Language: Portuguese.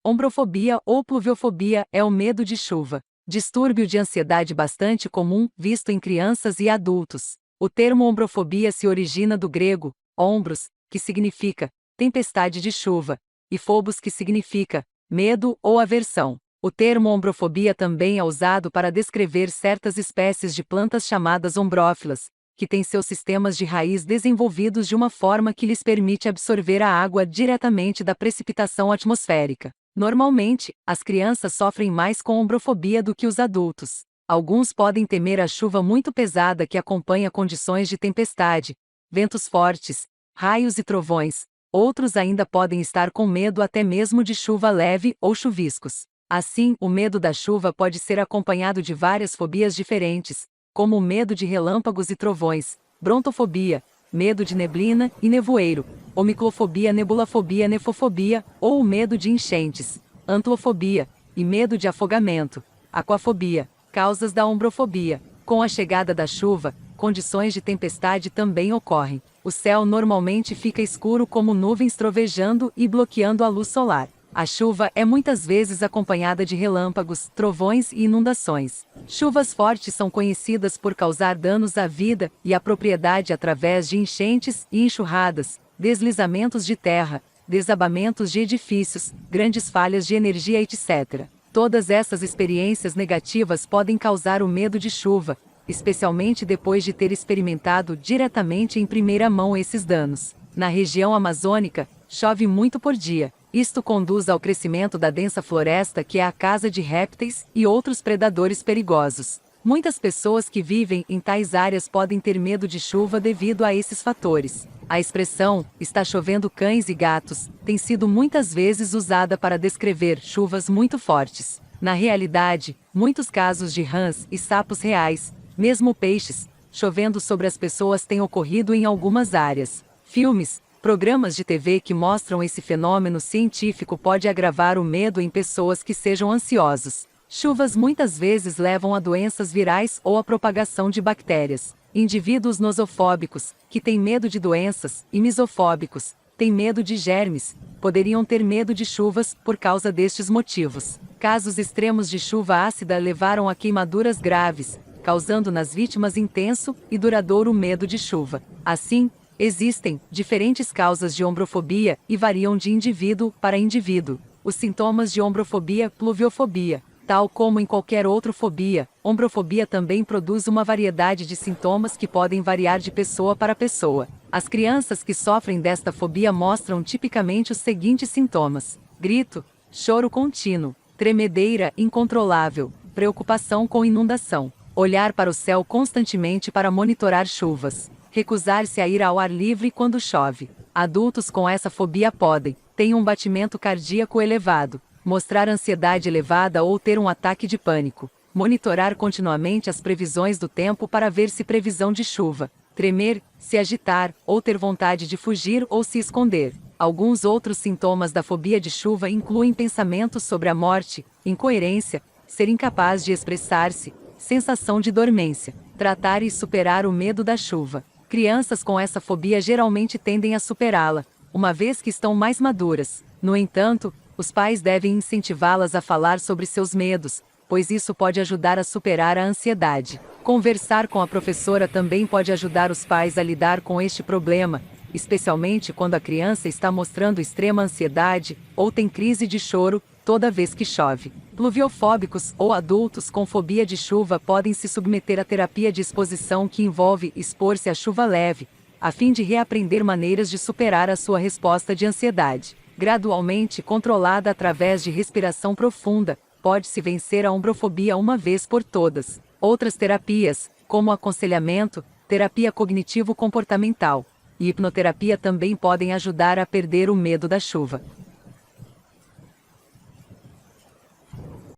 Ombrofobia ou pluviofobia é o medo de chuva. Distúrbio de ansiedade bastante comum, visto em crianças e adultos. O termo ombrofobia se origina do grego, ombros, que significa tempestade de chuva, e phobos, que significa medo ou aversão. O termo ombrofobia também é usado para descrever certas espécies de plantas chamadas ombrófilas, que têm seus sistemas de raiz desenvolvidos de uma forma que lhes permite absorver a água diretamente da precipitação atmosférica. Normalmente, as crianças sofrem mais com ombrofobia do que os adultos. Alguns podem temer a chuva muito pesada que acompanha condições de tempestade, ventos fortes, raios e trovões. Outros ainda podem estar com medo até mesmo de chuva leve ou chuviscos. Assim, o medo da chuva pode ser acompanhado de várias fobias diferentes, como o medo de relâmpagos e trovões, brontofobia, medo de neblina e nevoeiro, omiclofobia, nebulafobia, nefofobia, ou o medo de enchentes, antlofobia, e medo de afogamento, aquafobia. Causas da ombrofobia. Com a chegada da chuva, condições de tempestade também ocorrem. O céu normalmente fica escuro como nuvens trovejando e bloqueando a luz solar. A chuva é muitas vezes acompanhada de relâmpagos, trovões e inundações. Chuvas fortes são conhecidas por causar danos à vida e à propriedade através de enchentes e enxurradas, deslizamentos de terra, desabamentos de edifícios, grandes falhas de energia, etc. Todas essas experiências negativas podem causar o medo de chuva, especialmente depois de ter experimentado diretamente em primeira mão esses danos. Na região amazônica, chove muito por dia. Isto conduz ao crescimento da densa floresta, que é a casa de répteis e outros predadores perigosos. Muitas pessoas que vivem em tais áreas podem ter medo de chuva devido a esses fatores. A expressão "está chovendo cães e gatos" tem sido muitas vezes usada para descrever chuvas muito fortes. Na realidade, muitos casos de rãs e sapos reais, mesmo peixes, chovendo sobre as pessoas têm ocorrido em algumas áreas. Filmes, programas de TV que mostram esse fenômeno científico pode agravar o medo em pessoas que sejam ansiosos. Chuvas muitas vezes levam a doenças virais ou a propagação de bactérias. Indivíduos nosofóbicos, que têm medo de doenças, e misofóbicos, têm medo de germes, poderiam ter medo de chuvas por causa destes motivos. Casos extremos de chuva ácida levaram a queimaduras graves, causando nas vítimas intenso e duradouro medo de chuva. Assim, existem diferentes causas de ombrofobia e variam de indivíduo para indivíduo. Os sintomas de ombrofobia, pluviofobia. Tal como em qualquer outra fobia, ombrofobia também produz uma variedade de sintomas que podem variar de pessoa para pessoa. As crianças que sofrem desta fobia mostram tipicamente os seguintes sintomas: grito, choro contínuo, tremedeira incontrolável, preocupação com inundação, olhar para o céu constantemente para monitorar chuvas, recusar-se a ir ao ar livre quando chove. Adultos com essa fobia podem ter um batimento cardíaco elevado, mostrar ansiedade elevada ou ter um ataque de pânico, monitorar continuamente as previsões do tempo para ver se previsão de chuva, tremer, se agitar, ou ter vontade de fugir ou se esconder. Alguns outros sintomas da fobia de chuva incluem pensamentos sobre a morte, incoerência, ser incapaz de expressar-se, sensação de dormência. Tratar e superar o medo da chuva. Crianças com essa fobia geralmente tendem a superá-la, uma vez que estão mais maduras. No entanto, os pais devem incentivá-las a falar sobre seus medos, pois isso pode ajudar a superar a ansiedade. Conversar com a professora também pode ajudar os pais a lidar com este problema, especialmente quando a criança está mostrando extrema ansiedade ou tem crise de choro toda vez que chove. Pluviofóbicos ou adultos com fobia de chuva podem se submeter à terapia de exposição, que envolve expor-se à chuva leve, a fim de reaprender maneiras de superar a sua resposta de ansiedade. Gradualmente controlada através de respiração profunda, pode-se vencer a ombrofobia uma vez por todas. Outras terapias, como aconselhamento, terapia cognitivo-comportamental e hipnoterapia também podem ajudar a perder o medo da chuva.